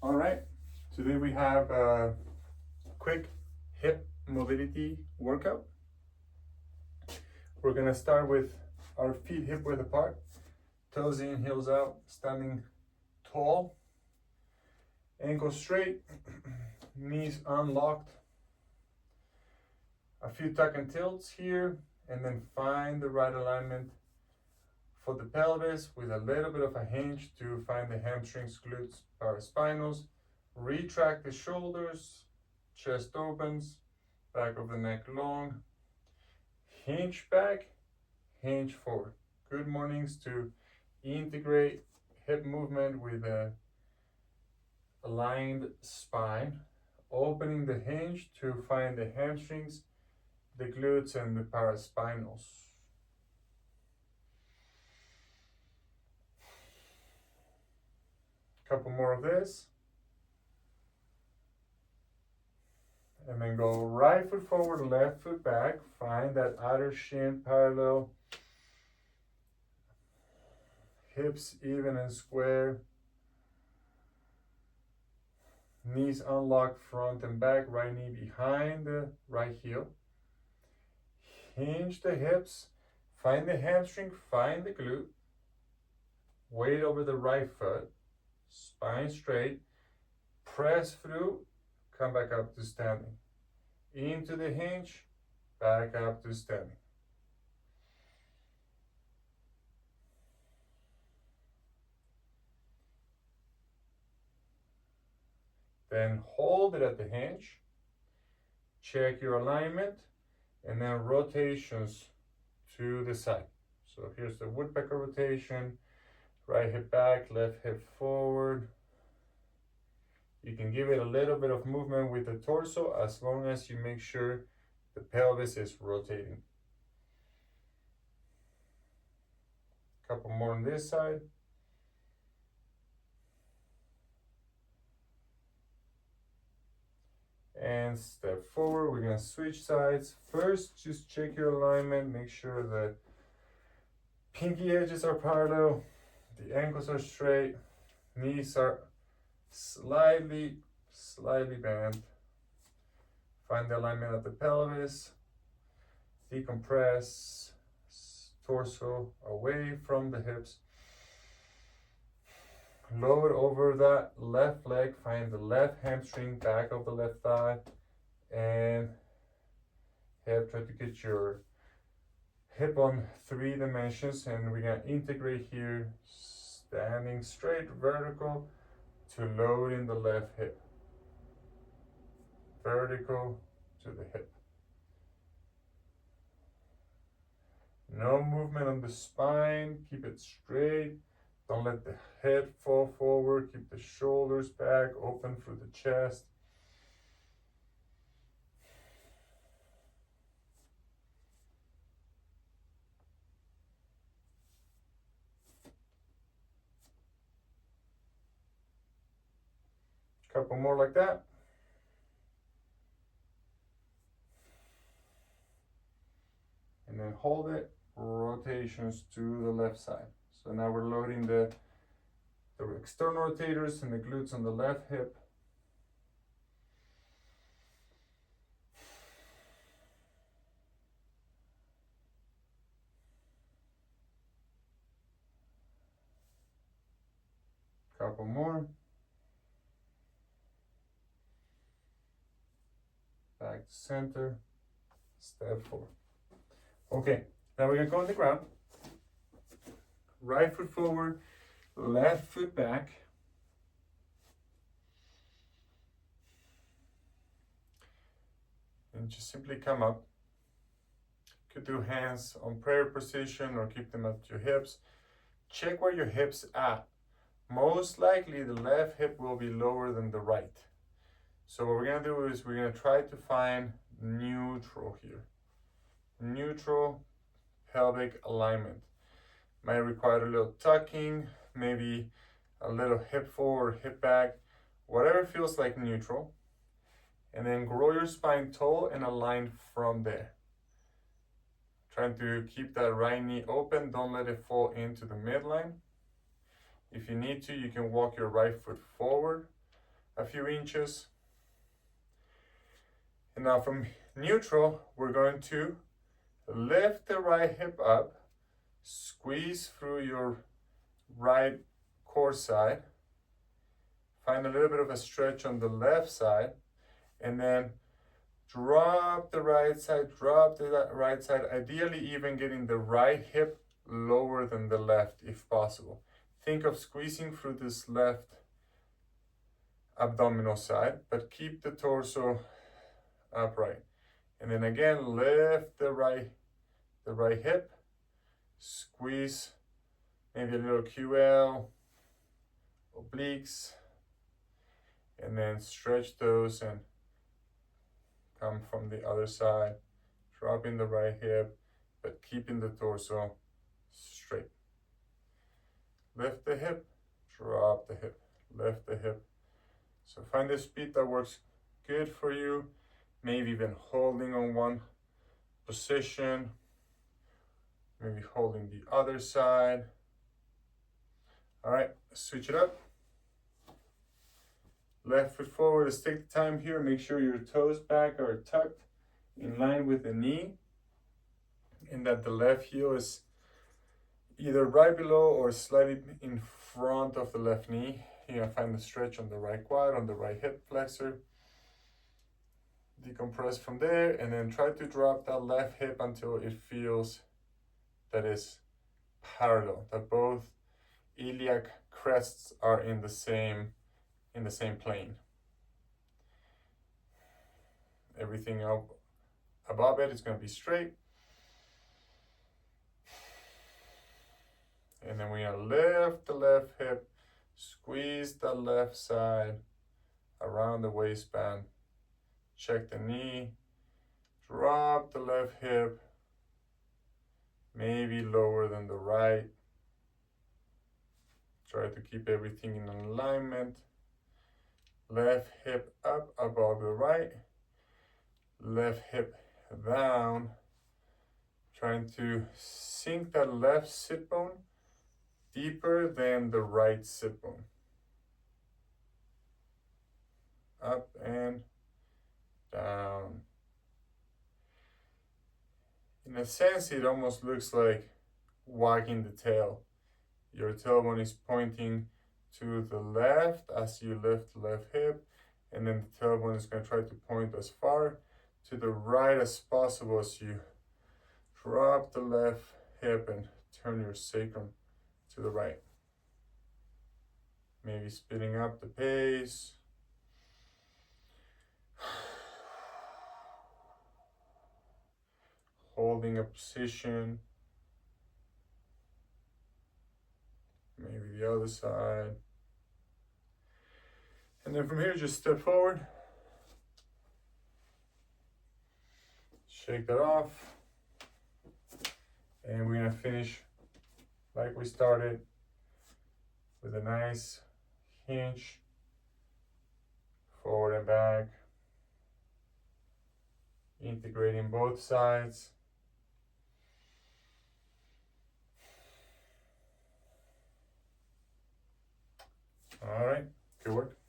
All right, today we have a quick hip mobility workout. We're gonna start with our feet hip width apart, toes in, heels out, standing tall, ankles straight, knees unlocked, a few tuck and tilts here, and then find the right alignment for the pelvis with a little bit of a hinge to find the hamstrings, glutes, paraspinals. Retract the shoulders, chest opens, back of the neck long, hinge back, hinge forward. Good mornings to integrate hip movement with a aligned spine, opening the hinge to find the hamstrings, the glutes, and the paraspinals. Couple more of this. And then go right foot forward, left foot back. Find that outer shin parallel. Hips even and square. Knees unlocked front and back. Right knee behind the right heel. Hinge the hips. Find the hamstring, find the glute. Weight over the right foot. Spine straight. Press through. Come back up to standing. Into the hinge, back up to standing. Then hold it at the hinge. Check your alignment, and then rotations to the side. So here's the woodpecker rotation. Right hip back, left hip forward. You can give it a little bit of movement with the torso as long as you make sure the pelvis is rotating. Couple more on this side. And step forward. We're gonna switch sides. First, just check your alignment. Make sure the pinky edges are parallel, the ankles are straight, knees are slightly bent. Find the alignment of the pelvis. Decompress, torso away from the hips. Load over that left leg. Find the left hamstring, back of the left thigh, and hip. Try to get your hip on 3 dimensions, and we're gonna integrate here, standing straight, vertical, to load in the left hip. Vertical to the hip. No movement on the spine. Keep it straight. Don't let the head fall forward. Keep the shoulders back, open through the chest. Couple more like that. And then hold it, rotations to the left side. So now we're loading the external rotators and the glutes on the left hip. Couple more. Back to center, step forward. Okay, now we're gonna go on the ground. Right foot forward, left foot back. And just simply come up. You could do hands on prayer position or keep them at your hips. Check where your hips at. Most likely the left hip will be lower than the right. So what we're gonna do is we're gonna try to find neutral here. Neutral pelvic alignment. Might require a little tucking, maybe a little hip forward, hip back, whatever feels like neutral. And then grow your spine tall and align from there. Trying to keep that right knee open, don't let it fall into the midline. If you need to, you can walk your right foot forward a few inches. And now from neutral, we're going to lift the right hip up, squeeze through your right core side, find a little bit of a stretch on the left side, and then drop the right side, drop the right side, ideally even getting the right hip lower than the left if possible. Think of squeezing through this left abdominal side, but keep the torso upright. And then again, lift the right hip, squeeze maybe a little QL, obliques, and then stretch those and come from the other side, dropping the right hip, but keeping the torso straight. Lift the hip, drop the hip, lift the hip. So find a speed that works good for you, maybe even holding on one position, maybe holding the other side. All right, switch it up. Left foot forward, let's take the time here, make sure your toes back are tucked in line with the knee, and that the left heel is either right below or slightly in front of the left knee. You're gonna find the stretch on the right quad, on the right hip flexor. Decompress from there, and then try to drop that left hip until it feels that it's parallel, that both iliac crests are in the same plane. Everything up above it is going to be straight. And then we're going to lift the left hip, squeeze the left side around the waistband, check the knee, drop the left hip, maybe lower than the right. Try to keep everything in alignment. Left hip up above the right, left hip down, trying to sink that left sit bone deeper than the right sit bone. Up and down. In a sense, it almost looks like wagging the tail. Your tailbone is pointing to the left as you lift the left hip, and then the tailbone is going to try to point as far to the right as possible as you drop the left hip and turn your sacrum to the right. Maybe speeding up the pace. Holding a position. Maybe the other side. And then from here, just step forward. Shake that off. And we're gonna finish like we started with a nice hinge, forward and back, integrating both sides. All right, good work.